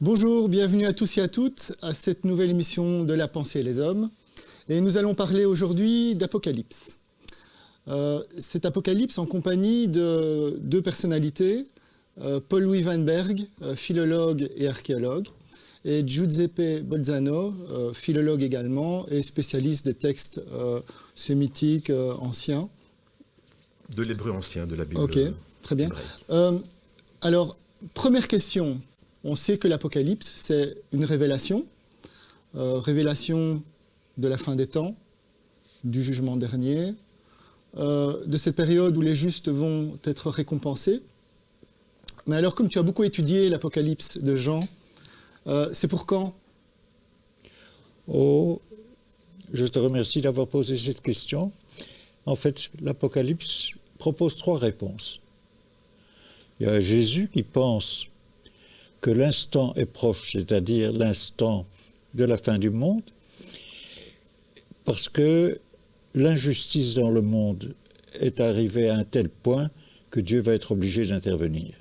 Bonjour, bienvenue à tous et à toutes à cette nouvelle émission de La pensée et les hommes. Et nous allons parler aujourd'hui d'Apocalypse. Cet Apocalypse en compagnie de deux personnalités, Paul-Louis Weinberg, philologue et archéologue, et Giuseppe Bolzano, philologue également et spécialiste des textes sémitiques anciens. De l'hébreu ancien, de la Bible. Ok, très bien. Alors, première question. On sait que l'Apocalypse, c'est une révélation, révélation de la fin des temps, du jugement dernier, de cette période où les justes vont être récompensés. Mais alors, comme tu as beaucoup étudié l'Apocalypse de Jean, c'est pour quand ? Oh, je te remercie d'avoir posé cette question. En fait, l'Apocalypse propose trois réponses. Il y a Jésus qui pense que l'instant est proche, c'est-à-dire l'instant de la fin du monde, parce que l'injustice dans le monde est arrivée à un tel point que Dieu va être obligé d'intervenir.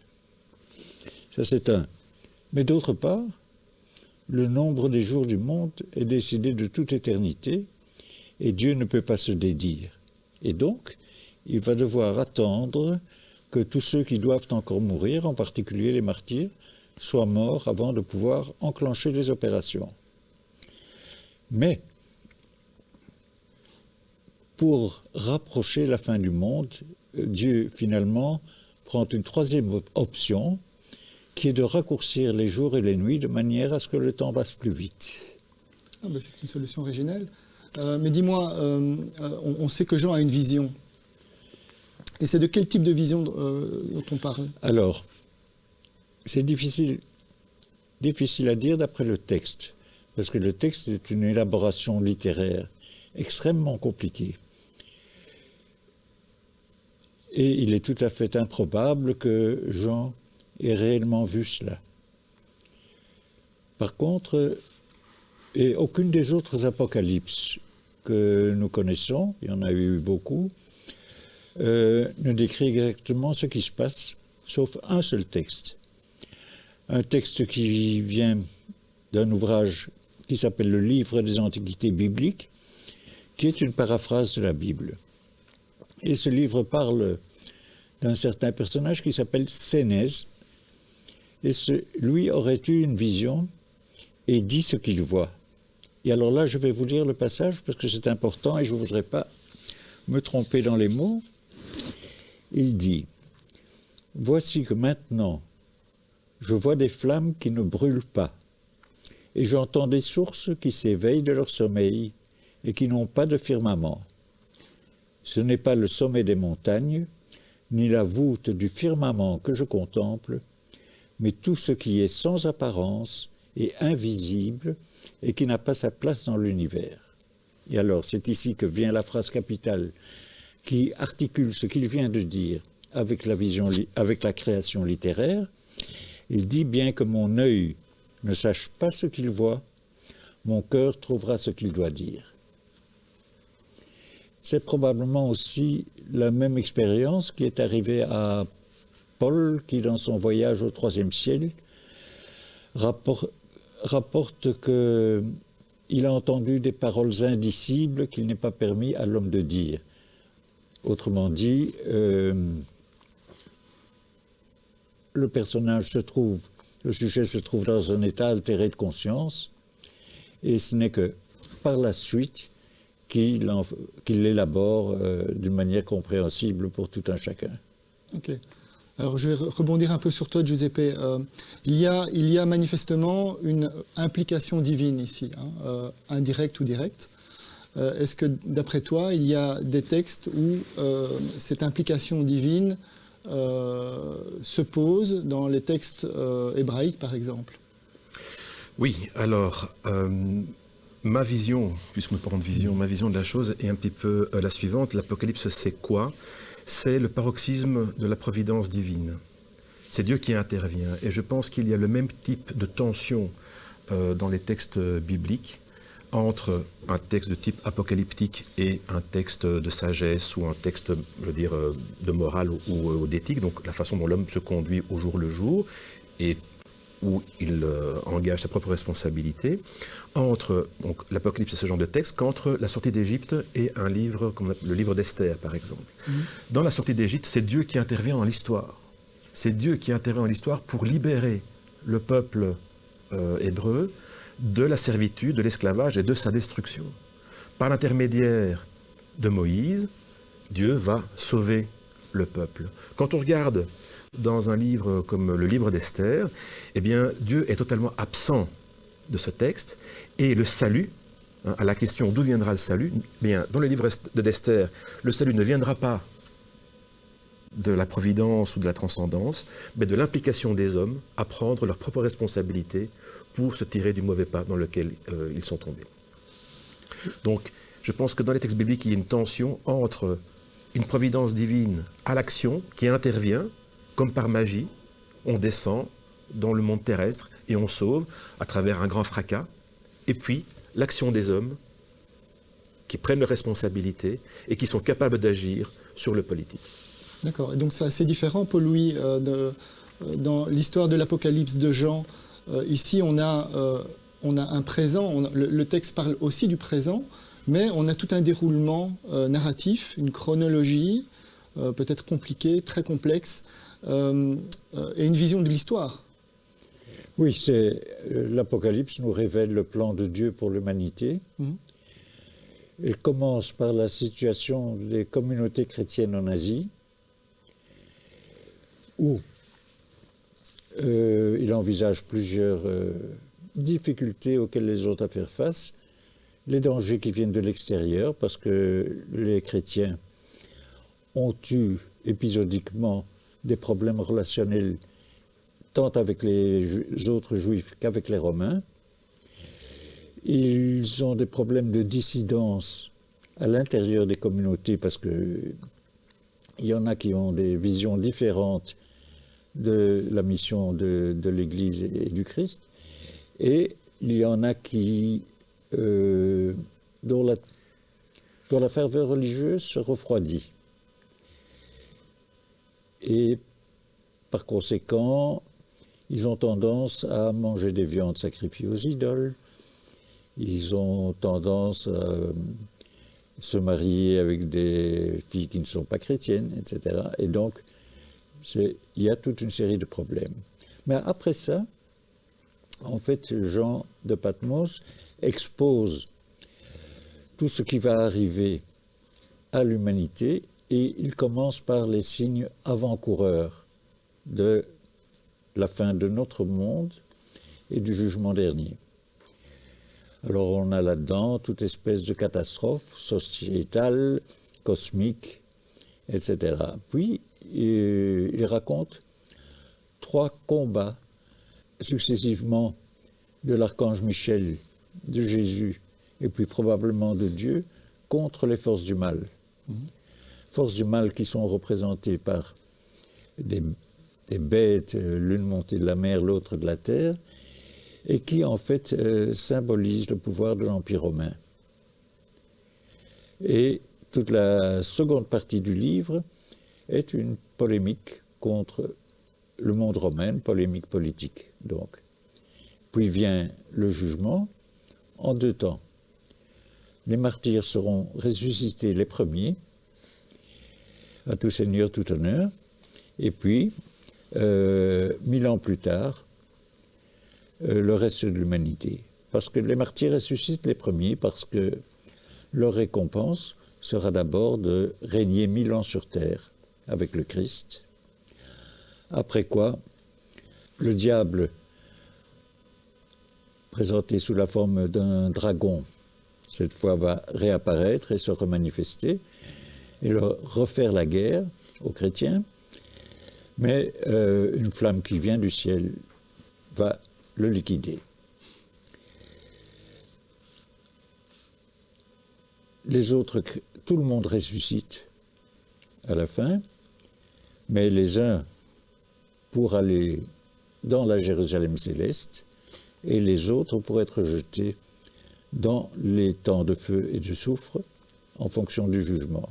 Ça, c'est un. Mais d'autre part, le nombre des jours du monde est décidé de toute éternité et Dieu ne peut pas se dédire. Et donc, il va devoir attendre que tous ceux qui doivent encore mourir, en particulier les martyrs, soient morts avant de pouvoir enclencher les opérations. Mais, pour rapprocher la fin du monde, Dieu finalement prend une troisième option, qui est de raccourcir les jours et les nuits de manière à ce que le temps passe plus vite. Ah ben c'est une solution originelle. Mais dis-moi, on sait que Jean a une vision. Et c'est de quel type de vision dont on parle ? Alors, c'est difficile à dire d'après le texte, parce que le texte est une élaboration littéraire extrêmement compliquée. Et il est tout à fait improbable que Jean ait réellement vu cela. Par contre, et aucune des autres apocalypses que nous connaissons, il y en a eu beaucoup, ne décrit exactement ce qui se passe, sauf un seul texte. Un texte qui vient d'un ouvrage qui s'appelle le Livre des Antiquités bibliques, qui est une paraphrase de la Bible. Et ce livre parle d'un certain personnage qui s'appelle Sénèse, et lui aurait eu une vision et dit ce qu'il voit. Et alors là, je vais vous lire le passage parce que c'est important et je ne voudrais pas me tromper dans les mots. Il dit « Voici que maintenant, je vois des flammes qui ne brûlent pas, et j'entends des sources qui s'éveillent de leur sommeil et qui n'ont pas de firmament. Ce n'est pas le sommet des montagnes, ni la voûte du firmament que je contemple, mais tout ce qui est sans apparence et invisible et qui n'a pas sa place dans l'univers. » Et alors, c'est ici que vient la phrase capitale qui articule ce qu'il vient de dire avec la création littéraire. Il dit « Bien que mon œil ne sache pas ce qu'il voit, mon cœur trouvera ce qu'il doit dire. » C'est probablement aussi la même expérience qui est arrivée à Paul, qui dans son voyage au troisième ciel, rapporte qu'il a entendu des paroles indicibles qu'il n'est pas permis à l'homme de dire. Autrement dit, le sujet se trouve dans un état altéré de conscience, et ce n'est que par la suite qu'il l'élabore d'une manière compréhensible pour tout un chacun. Ok. Alors je vais rebondir un peu sur toi, Giuseppe. Il y a manifestement une implication divine ici, indirecte ou directe. Est-ce que, d'après toi, il y a des textes où cette implication divine se pose dans les textes hébraïques, par exemple ? Oui, alors, ma vision, puisque nous parlons de vision, ma vision de la chose est un petit peu la suivante. L'Apocalypse, c'est quoi ? C'est le paroxysme de la providence divine. C'est Dieu qui intervient. Et je pense qu'il y a le même type de tension dans les textes bibliques entre un texte de type apocalyptique et un texte de sagesse ou un texte, je veux dire, de morale ou d'éthique, donc la façon dont l'homme se conduit au jour le jour. Et où il engage sa propre responsabilité, entre l'Apocalypse et ce genre de texte, qu'entre la sortie d'Égypte et un livre comme le livre d'Esther, par exemple. Dans la sortie d'Égypte, c'est Dieu qui intervient dans l'histoire. C'est Dieu qui intervient dans l'histoire pour libérer le peuple hébreu de la servitude, de l'esclavage et de sa destruction. Par l'intermédiaire de Moïse, Dieu va sauver le peuple. Quand on regarde dans un livre comme le livre d'Esther, eh bien, Dieu est totalement absent de ce texte, et le salut, à la question d'où viendra le salut, eh bien, dans le livre d'Esther, le salut ne viendra pas de la providence ou de la transcendance, mais de l'implication des hommes à prendre leurs propres responsabilités pour se tirer du mauvais pas dans lequel ils sont tombés. Donc, je pense que dans les textes bibliques, il y a une tension entre une providence divine à l'action qui intervient, comme par magie, on descend dans le monde terrestre et on sauve à travers un grand fracas, et puis l'action des hommes qui prennent leurs responsabilités et qui sont capables d'agir sur le politique. D'accord, et donc c'est assez différent, Paul-Louis, dans l'histoire de l'Apocalypse de Jean. Ici, on a un présent, le texte parle aussi du présent, mais on a tout un déroulement narratif, une chronologie, peut-être compliquée, très complexe, et une vision de l'histoire. Oui, l'Apocalypse nous révèle le plan de Dieu pour l'humanité. Il commence par la situation des communautés chrétiennes en Asie, où il envisage plusieurs difficultés auxquelles les ont à faire face, les dangers qui viennent de l'extérieur, parce que les chrétiens ont eu épisodiquement des problèmes relationnels tant avec les autres juifs qu'avec les Romains. Ils ont des problèmes de dissidence à l'intérieur des communautés, parce qu'il y en a qui ont des visions différentes de la mission de l'Église et du Christ, et il y en a qui dont la ferveur religieuse se refroidit. Et par conséquent, ils ont tendance à manger des viandes sacrifiées aux idoles, ils ont tendance à se marier avec des filles qui ne sont pas chrétiennes, etc. Et donc, il y a toute une série de problèmes. Mais après ça, en fait, Jean de Patmos expose tout ce qui va arriver à l'humanité, et il commence par les signes avant-coureurs de la fin de notre monde et du jugement dernier. Alors on a là-dedans toute espèce de catastrophe sociétale, cosmique, etc. Puis il raconte 3 combats successivement de l'archange Michel, de Jésus, et puis probablement de Dieu, contre les forces du mal. Forces du mal qui sont représentées par des bêtes, l'une montée de la mer, l'autre de la terre, et qui en fait symbolisent le pouvoir de l'Empire romain. Et toute la seconde partie du livre est une polémique contre le monde romain, une polémique politique, donc. Puis vient le jugement en 2 temps. Les martyrs seront ressuscités les premiers, à tout seigneur, tout honneur, et puis, 1000 ans plus tard, le reste de l'humanité. Parce que les martyrs ressuscitent les premiers, parce que leur récompense sera d'abord de régner 1000 ans sur terre avec le Christ. Après quoi, le diable, présenté sous la forme d'un dragon, cette fois va réapparaître et se remanifester, et leur refaire la guerre aux chrétiens, mais une flamme qui vient du ciel va le liquider. Les autres, tout le monde ressuscite à la fin, mais les uns pour aller dans la Jérusalem céleste, et les autres pour être jetés dans les temps de feu et de soufre en fonction du jugement.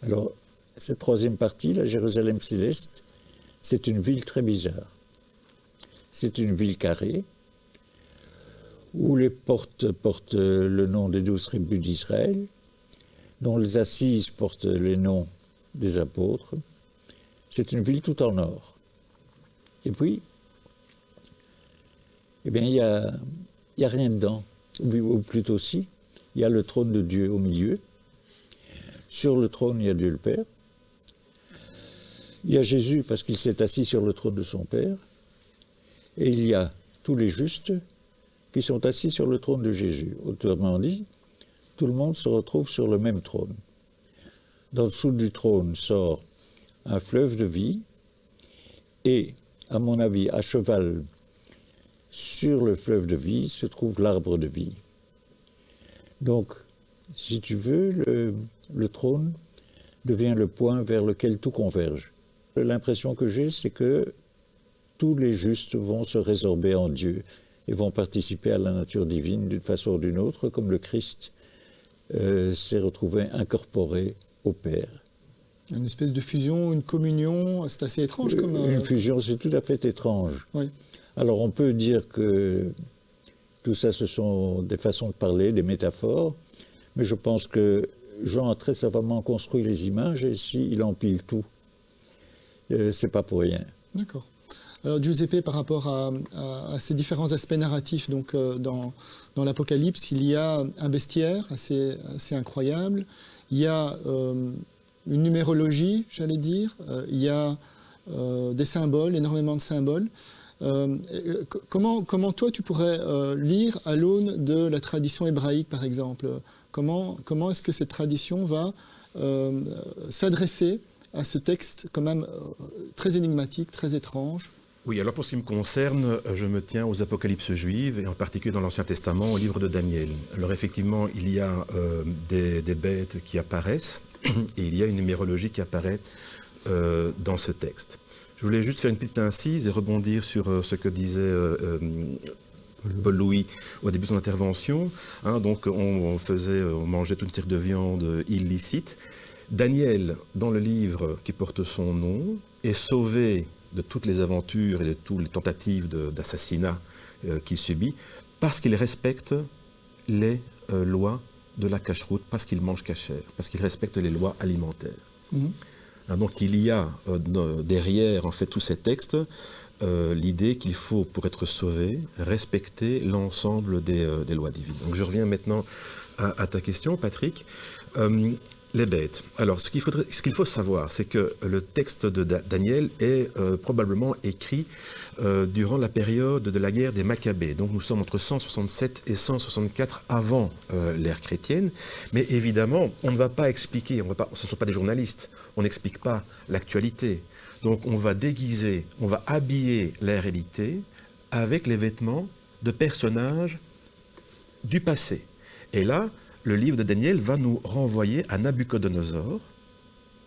Alors, cette troisième partie, la Jérusalem céleste, c'est une ville très bizarre. c'est une ville carrée, où les portes portent le nom des 12 tribus d'Israël, dont les assises portent les noms des apôtres. C'est une ville tout en or. Et puis, eh bien, il y a rien dedans. Ou plutôt si, il y a le trône de Dieu au milieu. Sur le trône, il y a Dieu le Père. Il y a Jésus parce qu'il s'est assis sur le trône de son Père. Et il y a tous les justes qui sont assis sur le trône de Jésus. Autrement dit, tout le monde se retrouve sur le même trône. D'en dessous du trône sort un fleuve de vie et, à mon avis, à cheval sur le fleuve de vie se trouve l'arbre de vie. Donc, si tu veux, le trône devient le point vers lequel tout converge. L'impression que j'ai, c'est que tous les justes vont se résorber en Dieu et vont participer à la nature divine d'une façon ou d'une autre, comme le Christ s'est retrouvé incorporé au Père. Une espèce de fusion, une communion, c'est assez étrange comme... Une fusion, c'est tout à fait étrange. Oui. Alors on peut dire que tout ça, ce sont des façons de parler, des métaphores, mais je pense que Jean a très savamment construit les images et ici, il empile tout. C'est pas pour rien. D'accord. Alors Giuseppe, par rapport à ces différents aspects narratifs, donc dans l'Apocalypse, il y a un bestiaire assez incroyable, il y a une numérologie, j'allais dire, il y a des symboles, énormément de symboles. Comment toi tu pourrais lire à l'aune de la tradition hébraïque, par exemple? Comment est-ce que cette tradition va s'adresser à ce texte quand même très énigmatique, très étrange? Oui, alors pour ce qui me concerne, je me tiens aux apocalypses juives, et en particulier dans l'Ancien Testament, au livre de Daniel. Alors effectivement, il y a des bêtes qui apparaissent, et il y a une numérologie qui apparaît dans ce texte. Je voulais juste faire une petite incise et rebondir sur ce que disait Paul Louis au début de son intervention. Donc on mangeait toute une série de viande illicite. Daniel, dans le livre qui porte son nom, est sauvé de toutes les aventures et de toutes les tentatives d'assassinat qu'il subit parce qu'il respecte les lois de la cacheroute, parce qu'il mange cachère, parce qu'il respecte les lois alimentaires. Donc il y a derrière en fait tous ces textes l'idée qu'il faut, pour être sauvé, respecter l'ensemble des lois divines. Donc je reviens maintenant à ta question, Patrick. Les bêtes. Alors, ce qu'il faut savoir, c'est que le texte de Daniel est probablement écrit durant la période de la guerre des Maccabées. Donc, nous sommes entre 167 et 164 avant l'ère chrétienne. Mais évidemment, on ne va pas expliquer, ce ne sont pas des journalistes, on n'explique pas l'actualité. Donc, on va déguiser, on va habiller la réalité avec les vêtements de personnages du passé. Et là, le livre de Daniel va nous renvoyer à Nabuchodonosor,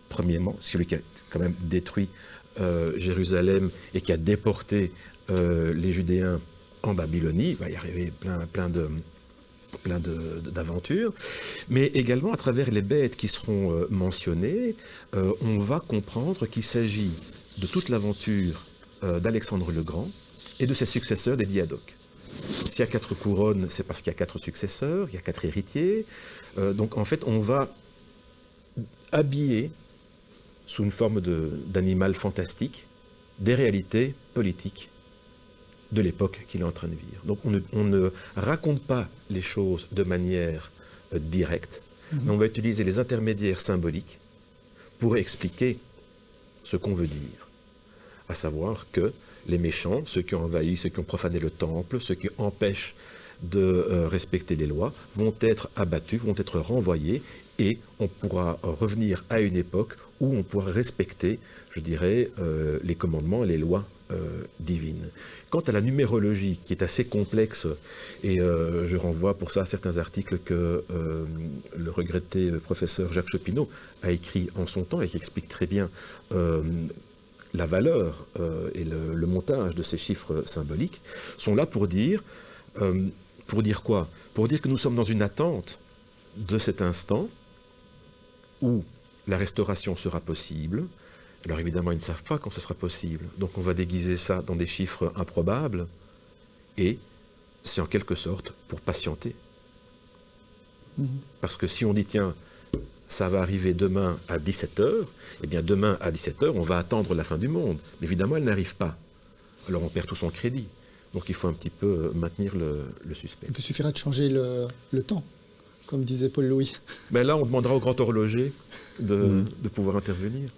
premièrement, celui qui a quand même détruit Jérusalem et qui a déporté les Judéens en Babylonie. Il va y arriver plein d'aventures, mais également à travers les bêtes qui seront mentionnées, on va comprendre qu'il s'agit de toute l'aventure d'Alexandre le Grand et de ses successeurs des Diadoques. S'il y a 4 couronnes, c'est parce qu'il y a 4 successeurs, il y a 4 héritiers. Donc en fait, on va habiller, sous une forme d'animal fantastique, des réalités politiques de l'époque qu'il est en train de vivre. Donc on ne raconte pas les choses de manière directe, mais on va utiliser les intermédiaires symboliques pour expliquer ce qu'on veut dire. À savoir que les méchants, ceux qui ont envahi, ceux qui ont profané le temple, ceux qui empêchent de respecter les lois, vont être abattus, vont être renvoyés, et on pourra revenir à une époque où on pourra respecter, je dirais, les commandements et les lois divines. Quant à la numérologie, qui est assez complexe, et je renvoie pour ça à certains articles que le regretté professeur Jacques Chopineau a écrit en son temps et qui explique très bien la valeur et le montage de ces chiffres symboliques, sont là pour dire quoi? Pour dire que nous sommes dans une attente de cet instant où la restauration sera possible, Alors évidemment, ils ne savent pas quand ce sera possible. Donc on va déguiser ça dans des chiffres improbables, et c'est en quelque sorte pour patienter. Parce que si on dit, tiens, ça va arriver demain à 17h, eh bien demain à 17h, on va attendre la fin du monde. Mais évidemment, elle n'arrive pas. Alors on perd tout son crédit. Donc il faut un petit peu maintenir le suspense. Il suffira de changer le temps, comme disait Paul Louis. Ben là, on demandera au grand horloger de pouvoir intervenir.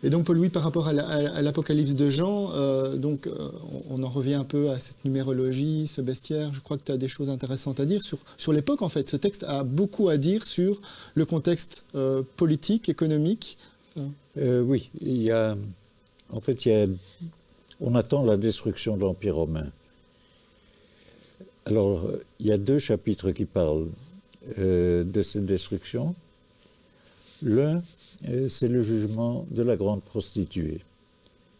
Et donc, Paul Louis, par rapport à l'Apocalypse de Jean, on en revient un peu à cette numérologie, ce bestiaire. Je crois que tu as des choses intéressantes à dire sur l'époque, en fait. Ce texte a beaucoup à dire sur le contexte politique, économique. Oui, on attend la destruction de l'Empire romain. Alors, il y a 2 chapitres qui parlent de cette destruction. L'un, c'est le jugement de la grande prostituée.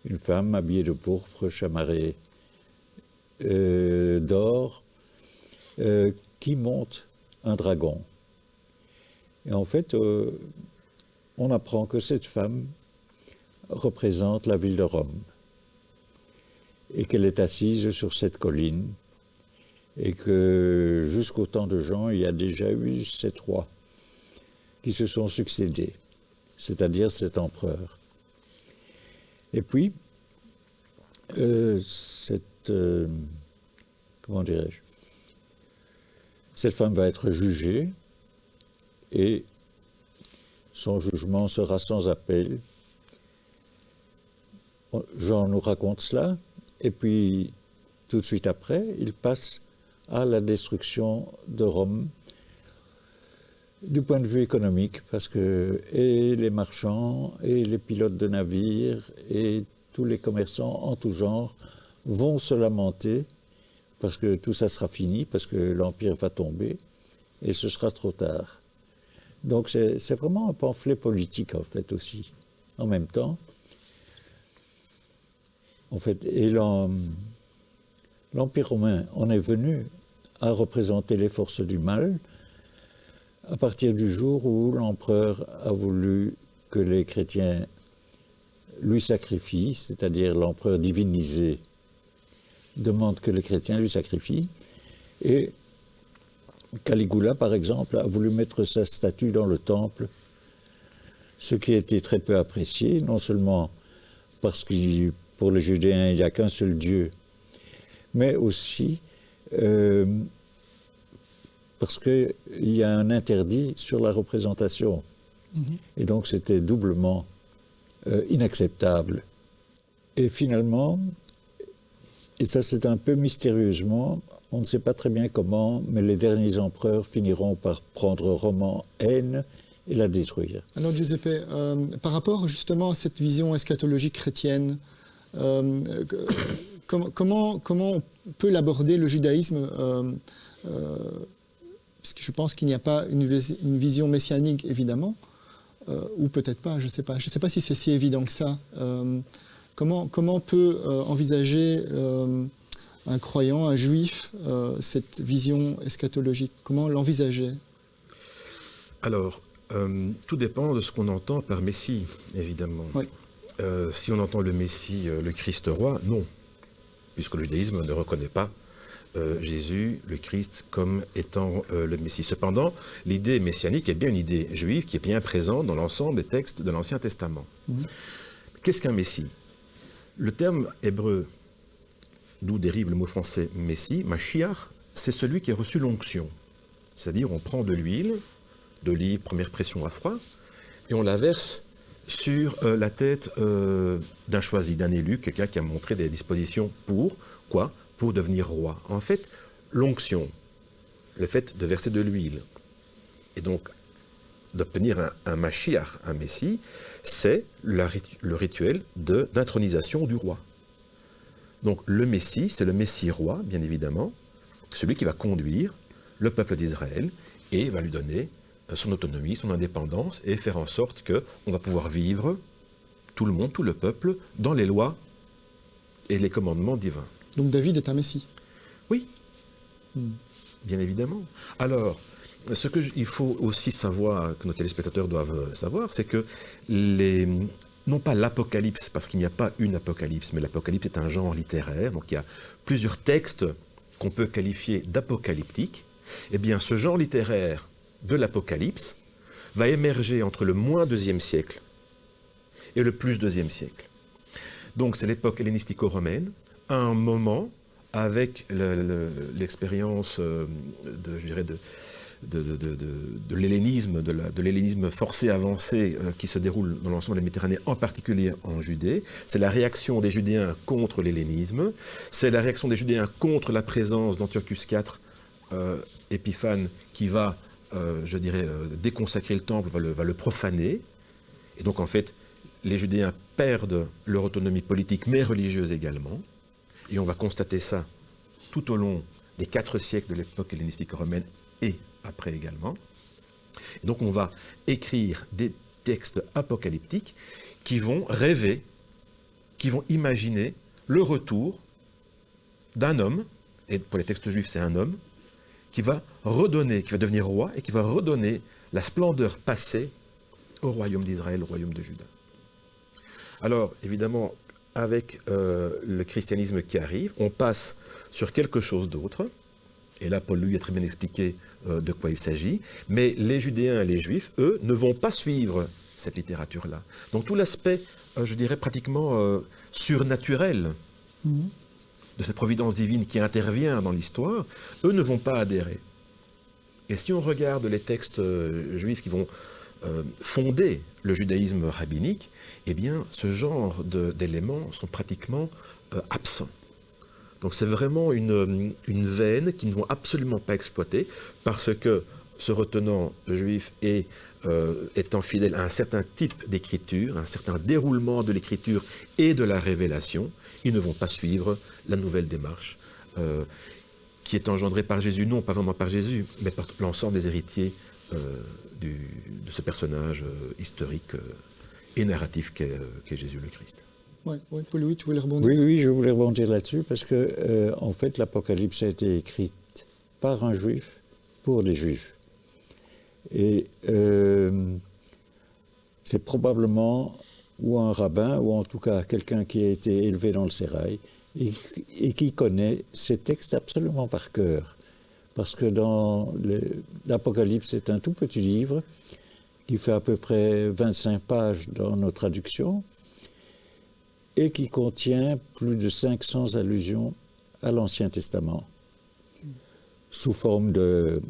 Une femme habillée de pourpre, chamarrée d'or, qui monte un dragon. Et en fait, on apprend que cette femme représente la ville de Rome et qu'elle est assise sur cette colline et que jusqu'au temps de Jean, il y a déjà eu 7 rois qui se sont succédés, c'est-à-dire 7 empereurs. Et puis, comment dirais-je, cette femme va être jugée et son jugement sera sans appel. Jean nous raconte cela, et puis tout de suite après, il passe à la destruction de Rome du point de vue économique, parce que et les marchands, et les pilotes de navires, et tous les commerçants en tout genre vont se lamenter, parce que tout ça sera fini, parce que l'Empire va tomber, et ce sera trop tard. Donc c'est vraiment un pamphlet politique, en fait, aussi, en même temps. En fait, et l'Empire romain en est venu à représenter les forces du mal à partir du jour où l'empereur a voulu que les chrétiens lui sacrifient, c'est-à-dire l'empereur divinisé demande que les chrétiens lui sacrifient, et Caligula, par exemple, a voulu mettre sa statue dans le temple, ce qui a été très peu apprécié, non seulement parce que pour les Judéens, il n'y a qu'un seul Dieu, mais aussi parce qu'il y a un interdit sur la représentation. Et donc c'était doublement inacceptable. Et finalement, et ça c'est un peu mystérieusement, on ne sait pas très bien comment, mais les derniers empereurs finiront par prendre Rome en haine et la détruire. Alors Giuseppe, par rapport justement à cette vision eschatologique chrétienne, comment on peut l'aborder, le judaïsme, puisque je pense qu'il n'y a pas une vision messianique, évidemment, ou peut-être pas, je ne sais pas. Je ne sais pas si c'est si évident que ça. Comment on peut envisager un croyant, un juif, cette vision eschatologique? Comment l'envisager? Alors, tout dépend de ce qu'on entend par Messie, évidemment. Oui. Si on entend le Messie, le Christ roi, non, puisque le judaïsme ne reconnaît pas Jésus, le Christ, comme étant le Messie. Cependant, l'idée messianique est bien une idée juive qui est bien présente dans l'ensemble des textes de l'Ancien Testament. Qu'est-ce qu'un Messie? Le terme hébreu, d'où dérive le mot français Messie, Mashiach, c'est celui qui a reçu l'onction. C'est-à-dire, on prend de l'huile, d'olive, première pression à froid, et on la verse sur la tête d'un choisi, d'un élu, quelqu'un qui a montré des dispositions pour quoi? Pour devenir roi. En fait, l'onction, le fait de verser de l'huile, et donc d'obtenir un Mashiach, un Messie, c'est le rituel d'intronisation du roi. Donc le Messie, c'est le Messie roi, bien évidemment, celui qui va conduire le peuple d'Israël et va lui donner son autonomie, son indépendance, et faire en sorte qu'on va pouvoir vivre, tout le monde, tout le peuple, dans les lois et les commandements divins. Donc David est un Messie? Oui, bien évidemment. Alors, ce qu'il faut aussi savoir, que nos téléspectateurs doivent savoir, c'est que les non pas l'apocalypse, parce qu'il n'y a pas une apocalypse, mais l'apocalypse est un genre littéraire, donc il y a plusieurs textes qu'on peut qualifier d'apocalyptiques, eh bien ce genre littéraire de l'apocalypse va émerger entre le moins 2e siècle et le plus 2e siècle. Donc c'est l'époque hellénistico-romaine, à un moment, avec l'expérience de l'hellénisme, de l'hellénisme forcé avancé qui se déroule dans l'ensemble de la Méditerranée, en particulier en Judée. C'est la réaction des Judéens contre l'hellénisme, c'est la réaction des Judéens contre la présence d'Antiochus IV, Épiphane, qui va, déconsacrer le temple, va le profaner. Et donc en fait, les Judéens perdent leur autonomie politique, mais religieuse également. Et on va constater ça tout au long des 4 siècles de l'époque hellénistique romaine et après également. Et donc on va écrire des textes apocalyptiques qui vont rêver, qui vont imaginer le retour d'un homme, et pour les textes juifs c'est un homme, qui va devenir roi et qui va redonner la splendeur passée au royaume d'Israël, au royaume de Juda. Alors évidemment, avec le christianisme qui arrive, on passe sur quelque chose d'autre. Et là, Paul lui a très bien expliqué de quoi il s'agit. Mais les Judéens et les Juifs, eux, ne vont pas suivre cette littérature-là. Donc tout l'aspect, je dirais, pratiquement surnaturel de cette providence divine qui intervient dans l'histoire, eux ne vont pas adhérer. Et si on regarde les textes juifs qui vont fonder le judaïsme rabbinique, eh bien, ce genre d'éléments sont pratiquement absents. Donc c'est vraiment une veine qu'ils ne vont absolument pas exploiter, parce que, se retenant juif et étant fidèle à un certain type d'écriture, un certain déroulement de l'écriture et de la révélation, ils ne vont pas suivre la nouvelle démarche qui est engendrée par Jésus, non pas vraiment par Jésus, mais par l'ensemble des héritiers de ce personnage historique et narratif qu'est Jésus le Christ. Oui, Paul-Louis, tu voulais rebondir? Oui, je voulais rebondir là-dessus parce que, en fait, l'Apocalypse a été écrite par un juif pour les juifs. Et c'est probablement ou un rabbin, ou en tout cas quelqu'un qui a été élevé dans le sérail et qui connaît ces textes absolument par cœur. Parce que dans l'Apocalypse, c'est un tout petit livre qui fait à peu près 25 pages dans nos traductions, et qui contient plus de 500 allusions à l'Ancien Testament, sous forme de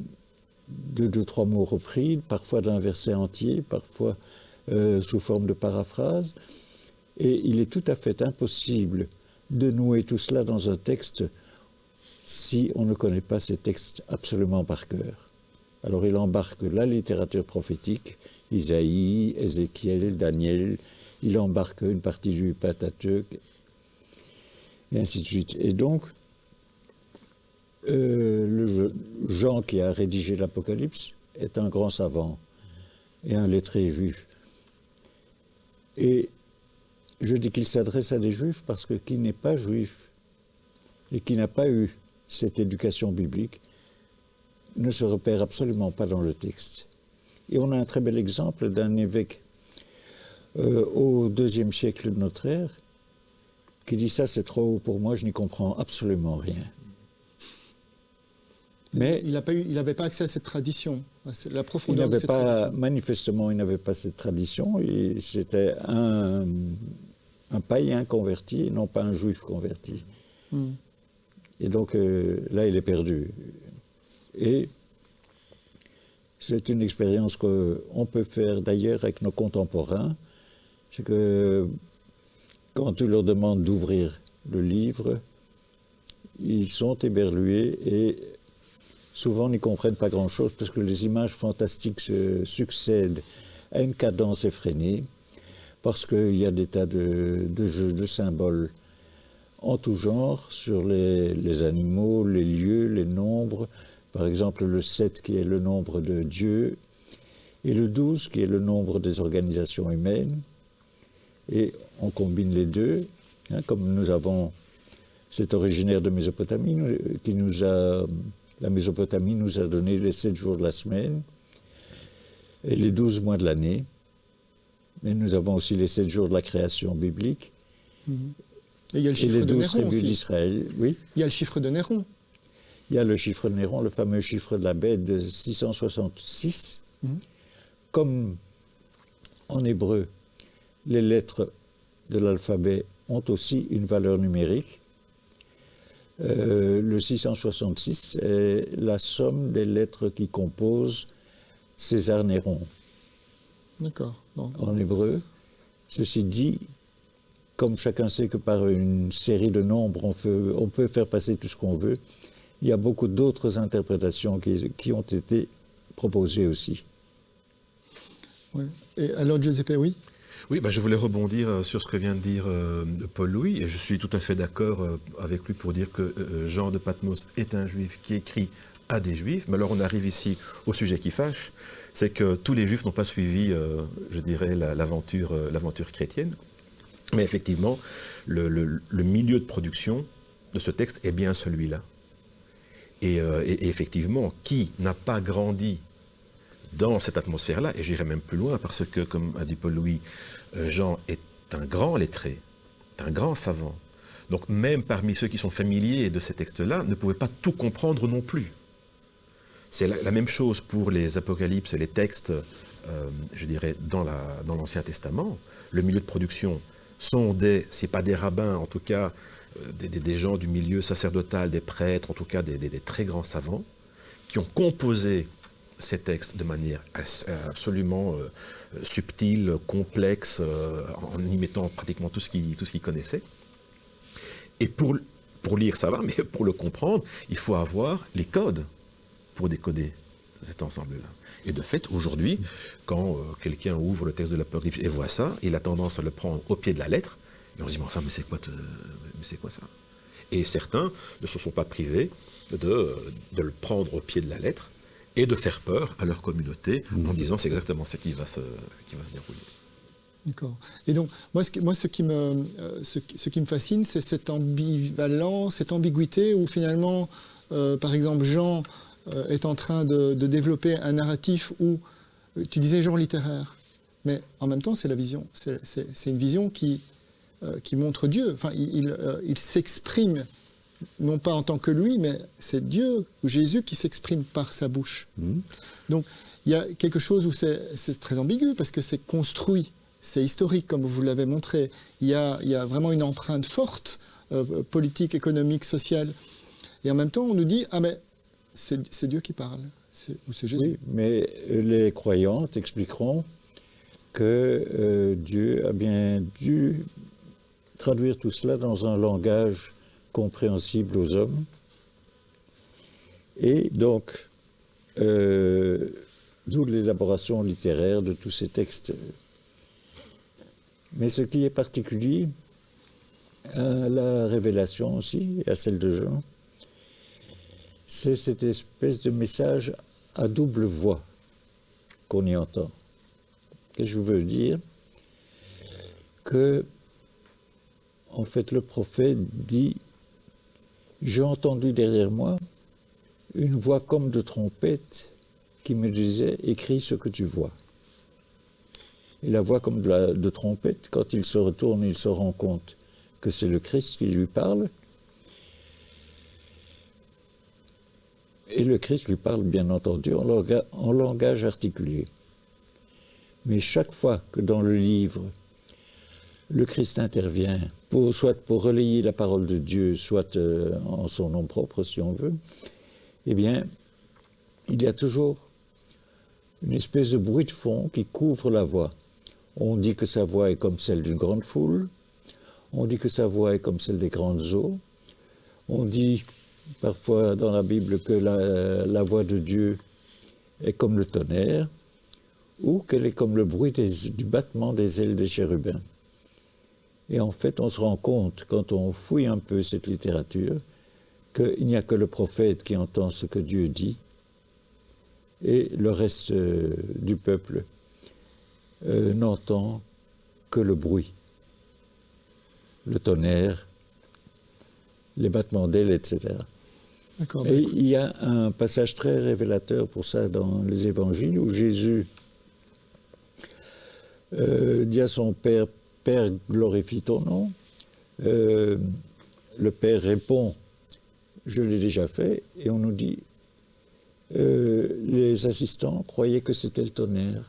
2-3 mots repris, parfois d'un verset entier, parfois sous forme de paraphrase. Et il est tout à fait impossible de nouer tout cela dans un texte si on ne connaît pas ces textes absolument par cœur. Alors il embarque la littérature prophétique, Isaïe, Ézéchiel, Daniel, il embarque une partie du Pentateuque, et ainsi de suite. Et donc, Jean, qui a rédigé l'Apocalypse, est un grand savant et un lettré juif. Et je dis qu'il s'adresse à des juifs parce que qui n'est pas juif et qui n'a pas eu cette éducation biblique ne se repère absolument pas dans le texte. Et on a un très bel exemple d'un évêque au IIe siècle de notre ère, qui dit ça c'est trop haut pour moi, je n'y comprends absolument rien. Mais il n'avait pas accès à cette tradition, à la profondeur de cette tradition. Manifestement, il n'avait pas cette tradition, et c'était un païen converti, et non pas un juif converti. Et donc là, il est perdu. Et c'est une expérience qu'on peut faire d'ailleurs avec nos contemporains. C'est que quand tu leur demandes d'ouvrir le livre, ils sont éberlués et souvent n'y comprennent pas grand-chose parce que les images fantastiques se succèdent à une cadence effrénée, parce qu'il y a des tas de jeux, de symboles en tout genre sur les animaux, les lieux, les nombres. Par exemple, le 7 qui est le nombre de Dieu et le 12 qui est le nombre des organisations humaines. Et on combine les deux, comme nous avons cet originaire de Mésopotamie, la Mésopotamie nous a donné les 7 jours de la semaine et les 12 mois de l'année. Mais nous avons aussi les 7 jours de la création biblique. Et il y a le Et chiffre les de 12 Néron tribus aussi. d'Israël. Oui. Il y a le chiffre de Néron. Il y a le chiffre de Néron, le fameux chiffre de la bête de 666. Comme en hébreu, les lettres de l'alphabet ont aussi une valeur numérique. Le 666 est la somme des lettres qui composent César Néron. D'accord. Bon. En hébreu. Ceci dit, comme chacun sait que par une série de nombres, on peut faire passer tout ce qu'on veut, il y a beaucoup d'autres interprétations qui ont été proposées aussi. Ouais. Et alors, Giuseppe, oui? Oui, je voulais rebondir sur ce que vient de dire Paul-Louis, et je suis tout à fait d'accord avec lui pour dire que Jean de Patmos est un juif qui écrit à des juifs, mais alors on arrive ici au sujet qui fâche, c'est que tous les juifs n'ont pas suivi, je dirais, l'aventure chrétienne, mais effectivement, le milieu de production de ce texte est bien celui-là. Et effectivement, qui n'a pas grandi dans cette atmosphère-là, et j'irai même plus loin, parce que, comme a dit Paul-Louis, Jean est un grand lettré, un grand savant. Donc même parmi ceux qui sont familiers de ces textes-là, ne pouvaient pas tout comprendre non plus. C'est la même chose pour les apocalypses et les textes, je dirais, dans l'Ancien Testament. Le milieu de production sont c'est pas des rabbins, en tout cas, des gens du milieu sacerdotal, des prêtres, en tout cas des très grands savants, qui ont composé ces textes de manière absolument subtile, complexe, en y mettant pratiquement tout ce qu'ils connaissaient. Et pour lire, ça va, mais pour le comprendre, il faut avoir les codes pour décoder cet ensemble-là. Et de fait, aujourd'hui, quand quelqu'un ouvre le texte de l'Apocalypse et voit ça, il a tendance à le prendre au pied de la lettre, et on se dit, mais enfin, mais c'est quoi ça? Et certains ne se sont pas privés de le prendre au pied de la lettre, et de faire peur à leur communauté en disant c'est exactement ce qui va se dérouler. D'accord. Et donc, ce qui me fascine, c'est cette ambivalence, cette ambiguïté où finalement, par exemple, Jean est en train de développer un narratif où, tu disais genre littéraire, mais en même temps, c'est la vision. C'est une vision qui montre Dieu. Enfin, il s'exprime, non pas en tant que lui, mais c'est Dieu, Jésus, qui s'exprime par sa bouche. Donc, il y a quelque chose où c'est très ambigu, parce que c'est construit, c'est historique, comme vous l'avez montré. Il y a vraiment une empreinte forte, politique, économique, sociale. Et en même temps, on nous dit, ah mais c'est Dieu qui parle, ou c'est Jésus. Oui, mais les croyants expliqueront que Dieu a bien dû traduire tout cela dans un langage compréhensible aux hommes. Et donc, d'où l'élaboration littéraire de tous ces textes. Mais ce qui est particulier à la révélation aussi, et à celle de Jean, c'est cette espèce de message à double voix qu'on y entend. Qu'est-ce que je veux dire? Que, en fait, le prophète dit: j'ai entendu derrière moi une voix comme de trompette qui me disait: écris ce que tu vois. Et la voix comme de trompette, quand il se retourne, il se rend compte que c'est le Christ qui lui parle. Et le Christ lui parle, bien entendu, en langage articulé. Mais chaque fois que dans le livre, le Christ intervient, soit pour relayer la parole de Dieu, soit en son nom propre, si on veut, eh bien, il y a toujours une espèce de bruit de fond qui couvre la voix. On dit que sa voix est comme celle d'une grande foule, on dit que sa voix est comme celle des grandes eaux, on dit parfois dans la Bible que la voix de Dieu est comme le tonnerre, ou qu'elle est comme le bruit du battement des ailes des chérubins. Et en fait, on se rend compte, quand on fouille un peu cette littérature, qu'il n'y a que le prophète qui entend ce que Dieu dit, et le reste du peuple n'entend que le bruit, le tonnerre, les battements d'ailes, etc. Et il y a un passage très révélateur pour ça dans les évangiles, où Jésus dit à son père, « Père, glorifie ton nom ». Le père répond, « Je l'ai déjà fait ». Et on nous dit, les assistants croyaient que c'était le tonnerre.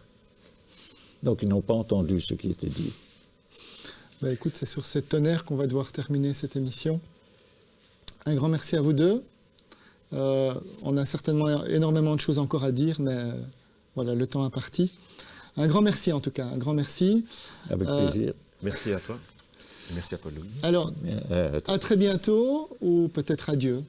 Donc ils n'ont pas entendu ce qui était dit. Bah, écoute, c'est sur cette tonnerre qu'on va devoir terminer cette émission. Un grand merci à vous deux. On a certainement énormément de choses encore à dire, mais voilà, le temps est parti. Un grand merci en tout cas, un grand merci. Avec plaisir. Merci à toi. Merci à Paul-Louis. Alors, à très bientôt, ou peut-être adieu.